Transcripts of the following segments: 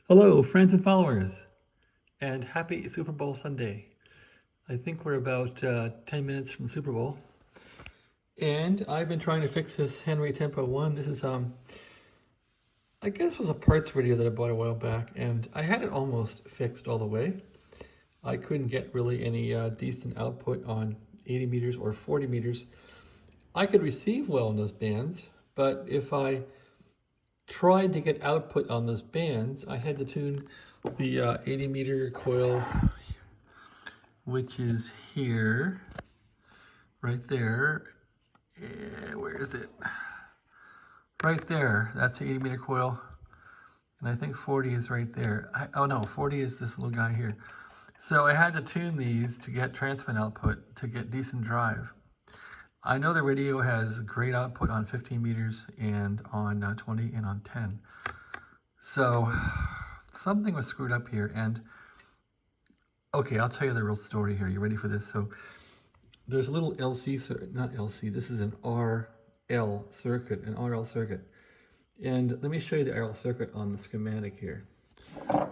Hello, friends and followers, and happy Super Bowl Sunday. I think we're about 10 minutes from the Super Bowl, and I've been trying to fix this Henry Tempo 1. This is, I guess was a parts video that I bought a while back, and I had it almost fixed all the way. I couldn't get really any decent output on 80 meters or 40 meters. I could receive well in those bands, but if I tried to get output on those bands, I had to tune the 80 meter coil, which is here, right there. Where is it? Right there. That's the 80 meter coil. And I think 40 is right there. Oh no, 40 is this little guy here. So I had to tune these to get transmit output to get decent drive. I know the radio has great output on 15 meters and on 20 and on 10. So something was screwed up here. And okay, I'll tell you the real story here. You ready for this? So there's a little LC, not LC, this is an RL circuit, an RL circuit. And let me show you the RL circuit on the schematic here.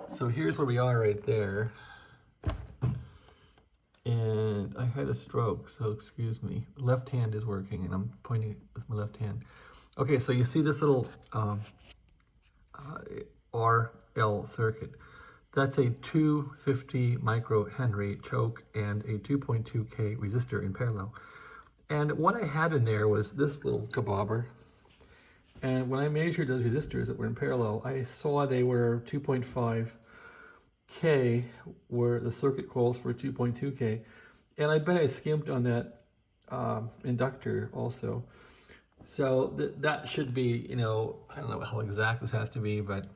So here's where we are right there. And I had a stroke, so excuse me. Left hand is working, and I'm pointing with my left hand. Okay, so you see this little RL circuit. That's a 250 microhenry choke and a 2.2K resistor in parallel. And what I had in there was this little kabobber. And when I measured those resistors that were in parallel, I saw they were 2.5K, where the circuit calls for 2.2K. And I bet I skimped on that inductor also. So that should be, I don't know how exact this has to be, but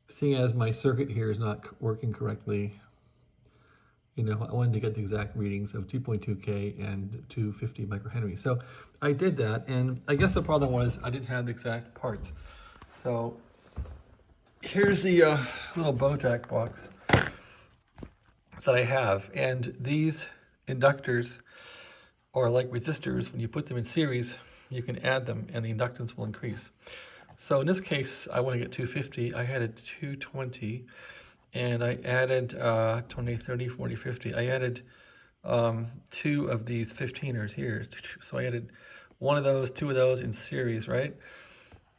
seeing as my circuit here is not working correctly, I wanted to get the exact readings of 2.2K and 250 microhenry. So I did that, and I guess the problem was I didn't have the exact parts. So here's the little Bojack box that I have, and these inductors are like resistors. When you put them in series, you can add them and the inductance will increase. So in this case, I want to get 250. I had a 220, and I added 20, 30, 40, 50. I added two of these 15ers here. So I added one of those, two of those in series, right?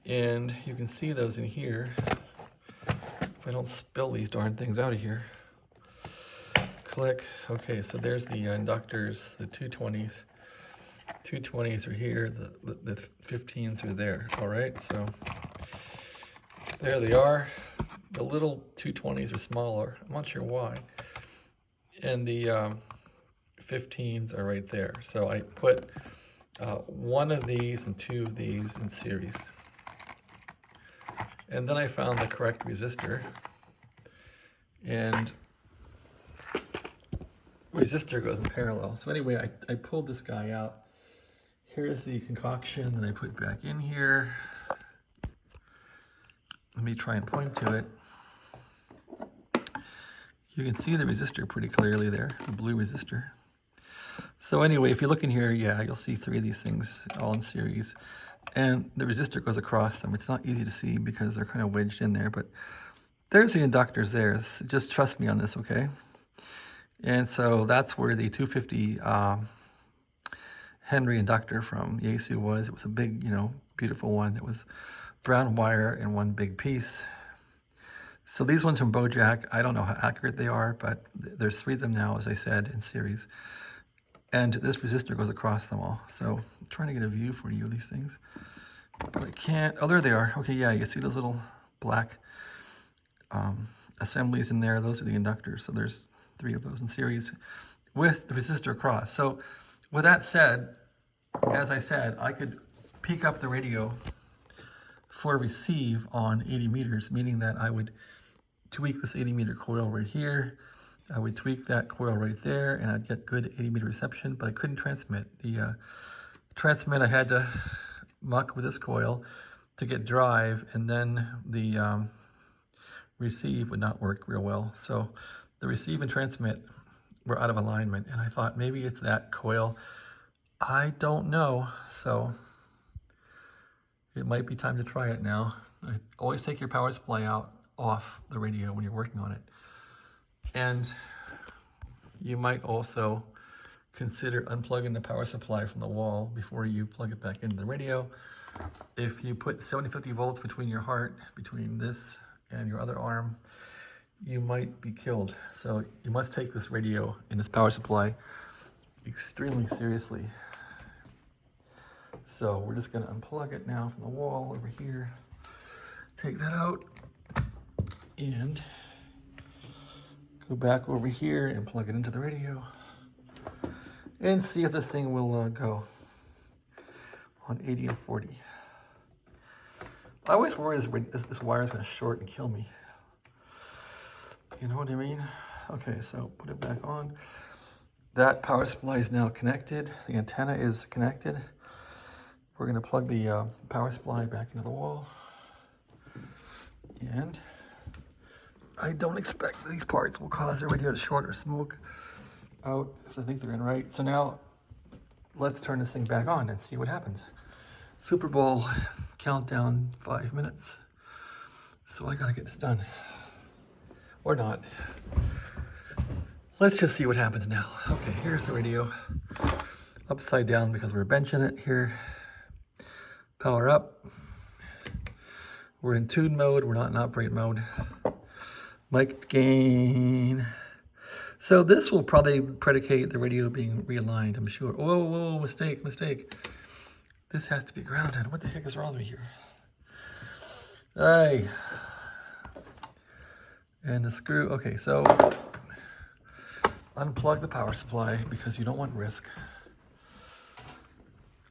And you can see those in here. If I don't spill these darn things out of here. Click. Okay, so there's the inductors, the 220s. 220s are here, the 15s are there. All right, so there they are. The little 220s are smaller. I'm not sure why. And the 15s are right there. So I put one of these and two of these in series. And then I found the correct resistor. And resistor goes in parallel. So anyway, I pulled this guy out. Here's the concoction that I put back in here. Let me try and point to it. You can see the resistor pretty clearly there, the blue resistor. So anyway, if you look in here, yeah, you'll see three of these things all in series. And the resistor goes across them. It's not easy to see because they're kind of wedged in there, but there's the inductors there. Just trust me on this, okay? And so that's where the 250 Henry inductor from Yaesu was. It was a big, beautiful one. It was brown wire in one big piece. So these ones from Bojack, I don't know how accurate they are, but there's three of them now, as I said, in series. And this resistor goes across them all. So I'm trying to get a view for you of these things, but I can't. Oh, there they are. Okay, yeah, you see those little black assemblies in there. Those are the inductors. So there's three of those in series with the resistor across. So with that said, as I said, I could peak up the radio for receive on 80 meters, meaning that I would tweak this 80 meter coil right here. I would tweak that coil right there, and I'd get good 80 meter reception, but I couldn't transmit. The transmit, I had to muck with this coil to get drive, and then the receive would not work real well. So the receive and transmit were out of alignment, and I thought maybe it's that coil. I don't know, so it might be time to try it now. Always take your power supply out. off the radio when you're working on it. And you might also consider unplugging the power supply from the wall before you plug it back into the radio. If you put 750 volts between your heart, between this and your other arm, you might be killed. So you must take this radio and this power supply extremely seriously. So we're just going to unplug it now from the wall over here. Take that out and go back over here and plug it into the radio and see if this thing will go on 80 and 40. I always worry this wire is going to short and kill me. You know what I mean? Okay, so put it back on. That power supply is now connected. The antenna is connected. We're going to plug the power supply back into the wall. And I don't expect these parts will cause the radio to short or smoke out, because I think they're in right. So now let's turn this thing back on and see what happens. Super Bowl countdown, 5 minutes. So I gotta get this done. Or not. Let's just see what happens now. Okay, here's the radio. Upside down because we're benching it here. Power up. We're in tune mode, we're not in operate mode. Mic gain. So this will probably predicate the radio being realigned, I'm sure. Whoa, mistake. This has to be grounded. What the heck is wrong with me here? Hey. And the screw, okay, so unplug the power supply because you don't want risk.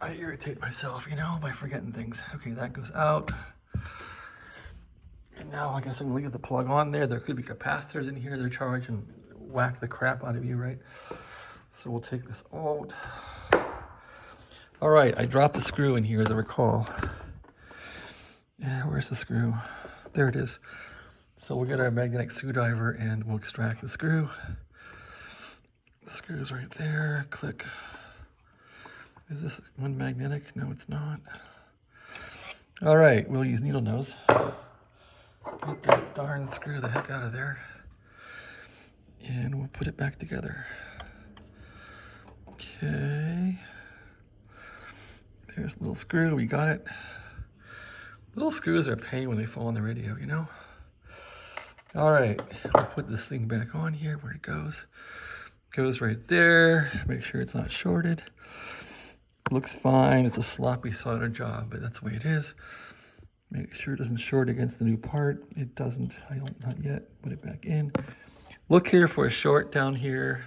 I irritate myself, you know, by forgetting things. Okay, that goes out. And now I guess I'm gonna leave the plug on there. There could be capacitors in here that charge and whack the crap out of you, right? So we'll take this out. All right, I dropped the screw in here as I recall. Yeah, where's the screw? There it is. So we'll get our magnetic screwdriver and we'll extract the screw. The screw's right there, click. Is this one magnetic? No, it's not. All right, we'll use needle nose. Get that darn screw the heck out of there. And we'll put it back together. Okay. There's a little screw, we got it. Little screws are a pain when they fall on the radio, you know? All right, we'll put this thing back on here where it goes. Goes right there, make sure it's not shorted. Looks fine, it's a sloppy solder job, but that's the way it is. Make sure it doesn't short against the new part. It doesn't, not yet, put it back in. Look here for a short down here.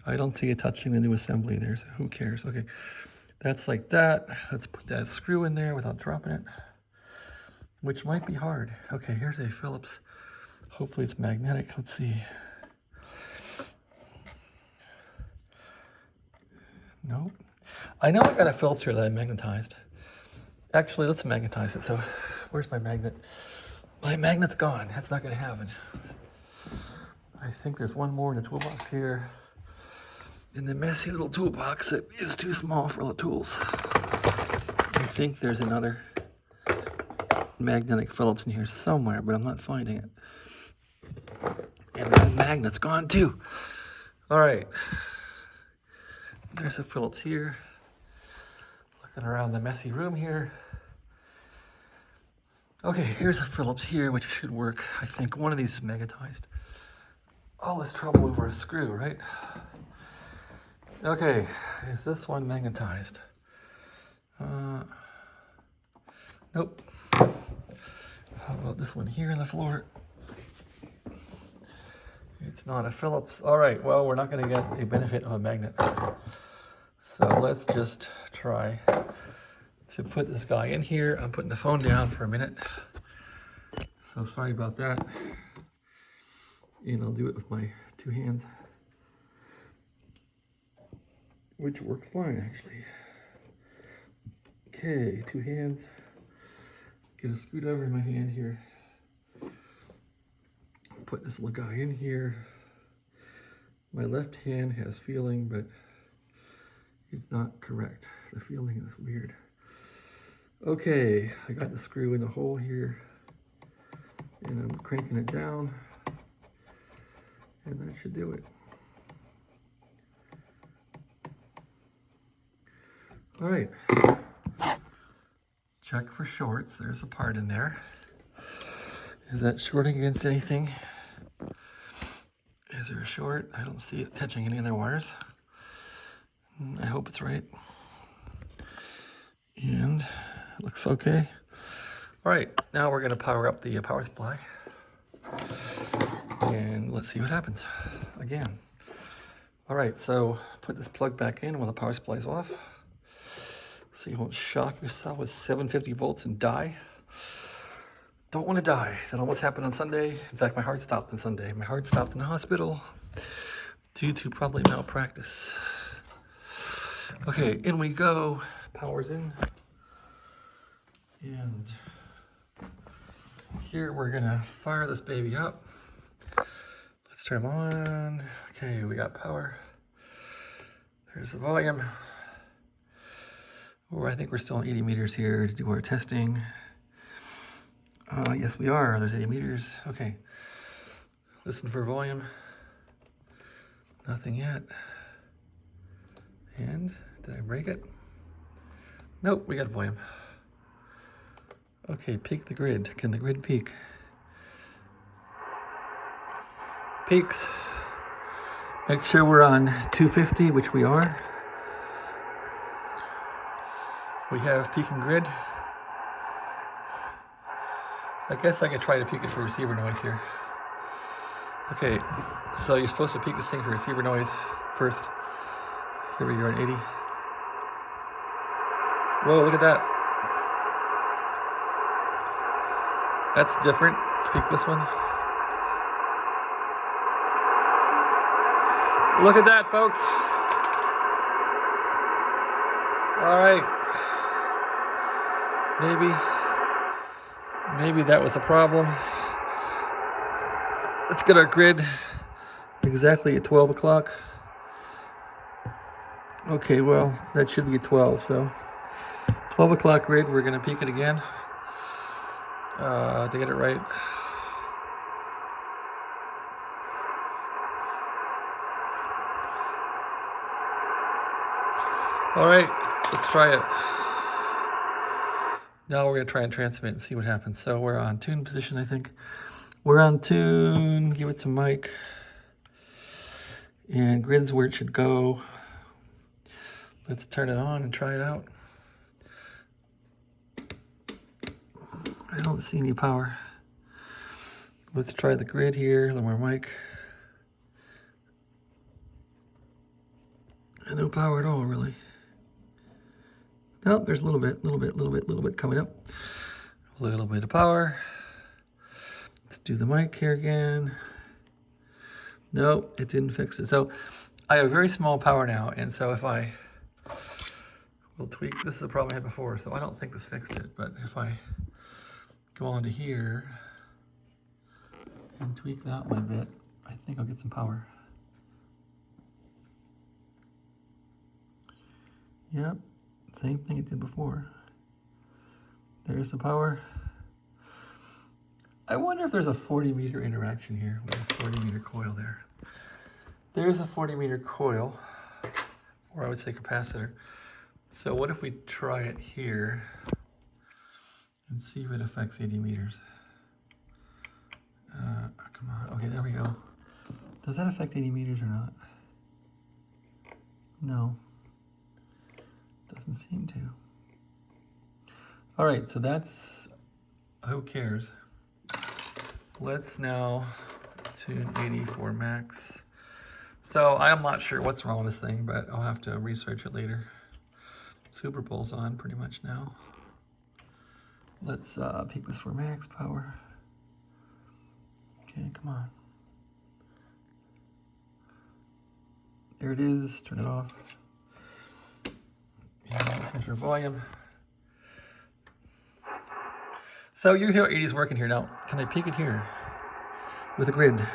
I don't see it touching the new assembly there, so who cares? Okay, that's like that. Let's put that screw in there without dropping it, which might be hard. Okay, here's a Phillips. Hopefully it's magnetic, let's see. Nope. I know I got a filter that I magnetized. Actually, let's magnetize it. So where's my magnet? My magnet's gone. That's not gonna happen. I think there's one more in the toolbox here. In the messy little toolbox that is too small for all the tools. I think there's another magnetic Phillips in here somewhere, but I'm not finding it. And the magnet's gone too. All right. There's a Phillips here. Looking around the messy room here. Okay, here's a Phillips here, which should work. I think one of these is magnetized. All this trouble over a screw, right? Okay, is this one magnetized? Nope. How about this one here on the floor? It's not a Phillips. All right, well, we're not gonna get a benefit of a magnet. So let's just try to put this guy in here. I'm putting the phone down for a minute. So sorry about that. And I'll do it with my two hands, which works fine actually. Okay, two hands. Get a screwdriver in my hand here. Put this little guy in here. My left hand has feeling, but it's not correct. The feeling is weird. Okay, I got the screw in the hole here. And I'm cranking it down, and that should do it. All right, check for shorts. There's a part in there. Is that shorting against anything? Is there a short? I don't see it touching any other wires. I hope it's right. And it looks okay. All right, now we're gonna power up the power supply. And let's see what happens again. All right, so put this plug back in while the power supply is off. So you won't shock yourself with 750 volts and die. Don't want to die. That almost happened on Sunday. In fact, my heart stopped on Sunday. My heart stopped in the hospital due to probably malpractice. Okay, in we go. Power's in. And here we're gonna fire this baby up. Let's turn them on. Okay, we got power. There's the volume. Oh, I think we're still on 80 meters here to do our testing. Yes, we are. There's 80 meters. Okay. Listen for volume. Nothing yet. And did I break it? Nope, we got volume. Okay, peak the grid. Can the grid peak? Peaks. Make sure we're on 250, which we are. We have peaking grid. I guess I could try to peak it for receiver noise here. Okay, so you're supposed to peak this thing for receiver noise first. Here we are at 80. Whoa, look at that. That's different. Let's peak this one. Look at that, folks. All right. Maybe that was a problem. Let's get our grid exactly at 12 o'clock. Okay, well, that should be at 12, so 12 o'clock grid, we're gonna peak it again to get it right. All right, let's try it. Now we're gonna try and transmit and see what happens. So we're on tune position, I think. We're on tune, give it some mic. And grid's where it should go. Let's turn it on and try it out. I don't see any power. Let's try the grid here, a little more mic. No power at all, really. No, there's a little bit coming up. A little bit of power. Let's do the mic here again. No, it didn't fix it. So I have very small power now, and so if I will tweak, this is a problem I had before, so I don't think this fixed it, but if I go on to here and tweak that one a bit, I think I'll get some power. Yep, same thing it did before. There's the power. I wonder if there's a 40 meter interaction here with a 40 meter coil there. There's a 40 meter coil, or I would say capacitor. So what if we try it here and see if it affects 80 meters? Come on, okay, there we go. Does that affect 80 meters or not? No, doesn't seem to. All right, so that's, who cares? Let's now tune 80 for max. So I'm not sure what's wrong with this thing, but I'll have to research it later. Super Bowl's on pretty much now. Let's peak this for max power. Okay, come on. There it is, turn it off. And listen for volume. So you hear 80's working here. Now, can I peak it here with a grid?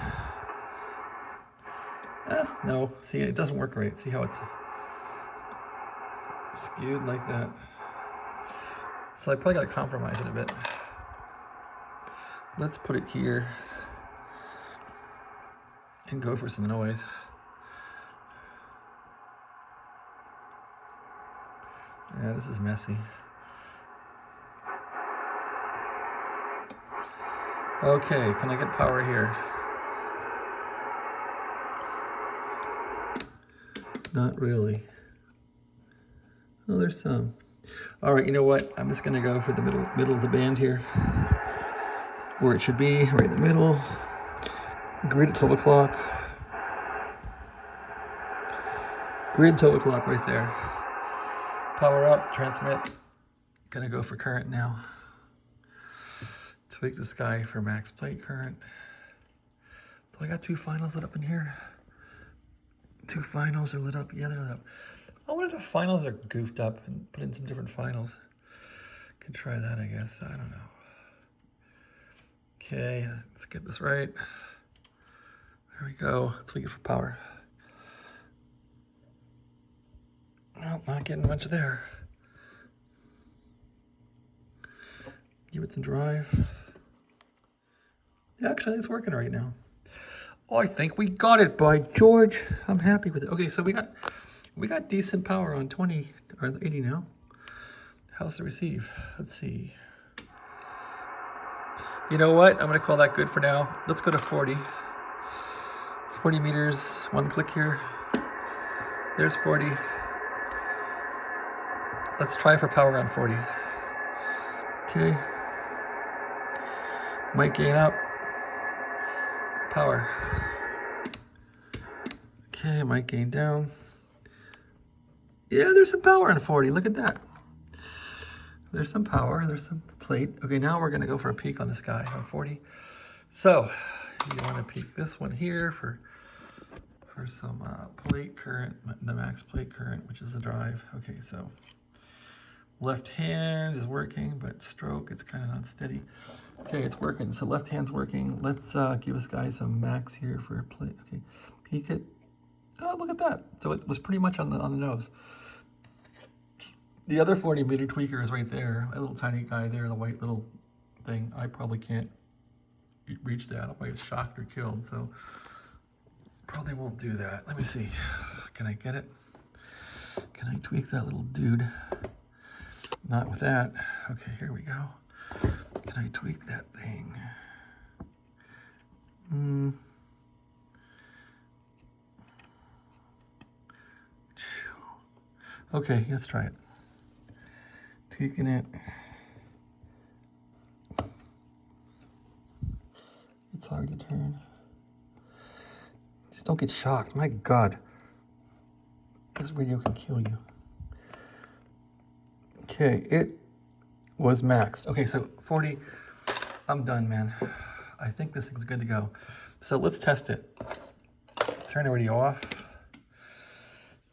No, see, it doesn't work right. See how it's skewed like that? So I probably gotta compromise it a bit. Let's put it here and go for some noise. Yeah, this is messy. Okay, can I get power here? Not really. Oh, there's some. All right, you know what? I'm just gonna go for the middle of the band here, where it should be, right in the middle. Grid at 12 o'clock. Grid 12 o'clock right there. Power up, transmit. Gonna go for current now. Tweak the sky for max plate current. Do I got 2 finals lit up in here? 2 finals are lit up. Yeah, they're lit up. I wonder if the finals are goofed up and put in some different finals. Could try that, I guess. I don't know. Okay, let's get this right. There we go. Let's tweak it for power. Nope, not getting much there. Give it some drive. Yeah, actually, it's working right now. Oh, I think we got it, by George. I'm happy with it. Okay, so we got decent power on 20 or 80 now. How's the receive? Let's see. You know what? I'm gonna call that good for now. Let's go to 40. 40 meters, 1 click here. There's 40. Let's try for power on 40. Okay. Mic gain up. Power. Okay, mic gain down. Yeah, there's some power on 40. Look at that. There's some power. There's some plate. Okay, now we're gonna go for a peak on this guy on 40. So you want to peak this one here for some plate current, the max plate current, which is the drive. Okay, so left hand is working, but stroke, it's kind of not steady. Okay, it's working. So left hand's working. Let's give this guy some max here for a plate. Okay, peak it. Oh, look at that. So it was pretty much on the nose. The other 40 meter tweaker is right there. A little tiny guy there, the white little thing. I probably can't reach that. I'll probably get shocked or killed. So probably won't do that. Let me see. Can I get it? Can I tweak that little dude? Not with that. Okay, here we go. Can I tweak that thing? Okay, let's try it. Tweaking it. It's hard to turn. Just don't get shocked. My God. This video can kill you. Okay, it was maxed. Okay, so 40. I'm done, man. I think this thing's good to go. So let's test it. Turn the radio off.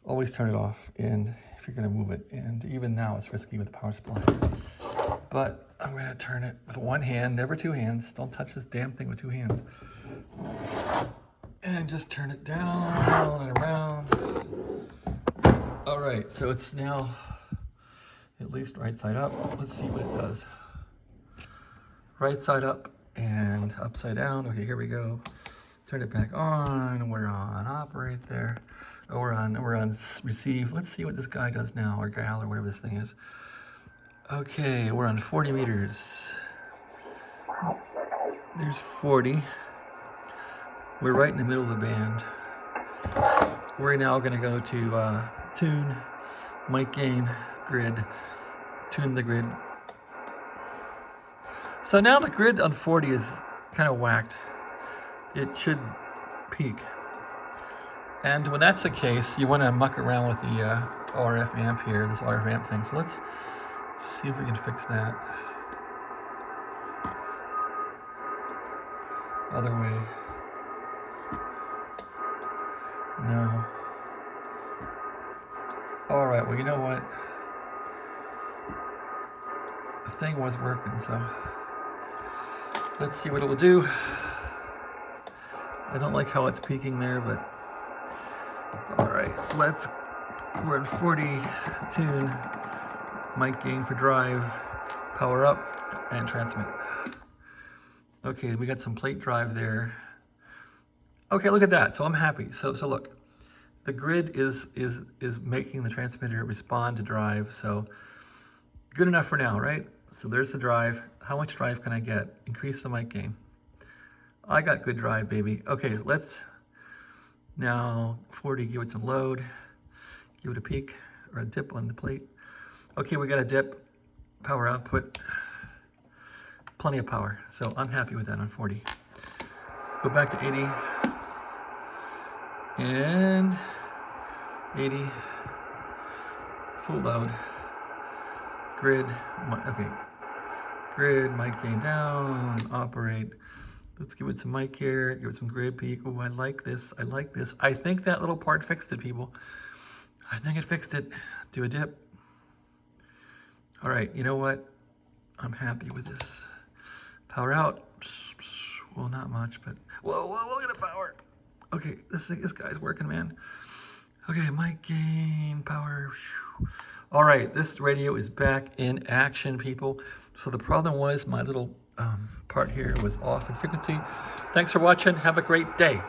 Always turn it off, and if you're gonna move it, and even now it's risky with the power supply. But I'm gonna turn it with one hand, never 2 hands. Don't touch this damn thing with 2 hands. And just turn it down and around. All right, so it's now at least right side up. Let's see what it does. Right side up and upside down. Okay, here we go. Turn it back on. We're on operate there. Oh, we're on receive. Let's see what this guy does now, or gal, or whatever this thing is. Okay, we're on 40 meters. There's 40. We're right in the middle of the band. We're now gonna go to tune, mic gain, grid, tune the grid. So now the grid on 40 is kind of whacked. It should peak. And when that's the case, you want to muck around with the RF amp here, this RF amp thing. So let's see if we can fix that. Other way. No. All right, well, you know what? The thing was working, so let's see what it will do. I don't like how it's peaking there, but all right, we're in 40, tune, mic gain for drive, power up, and transmit. Okay, we got some plate drive there. Okay, look at that. So I'm happy. So look, the grid is making the transmitter respond to drive. So good enough for now, right? So there's the drive. How much drive can I get? Increase the mic gain. I got good drive, baby. Okay, let's now 40, give it some load. Give it a peak or a dip on the plate. Okay, we got a dip. Power output. Plenty of power. So I'm happy with that on 40. Go back to 80. And 80. Full load. Grid. Okay. Grid, mic gain down, operate. Let's give it some mic here, give it some grid peak. Oh, I like this, I like this. I think that little part fixed it, people. I think it fixed it. Do a dip. All right, you know what? I'm happy with this. Power out. Well, not much, but whoa, look at the power. Okay, this guy's working, man. Okay, mic gain, power. All right, this radio is back in action, people. So the problem was my little part here was off in frequency. Thanks for watching. Have a great day.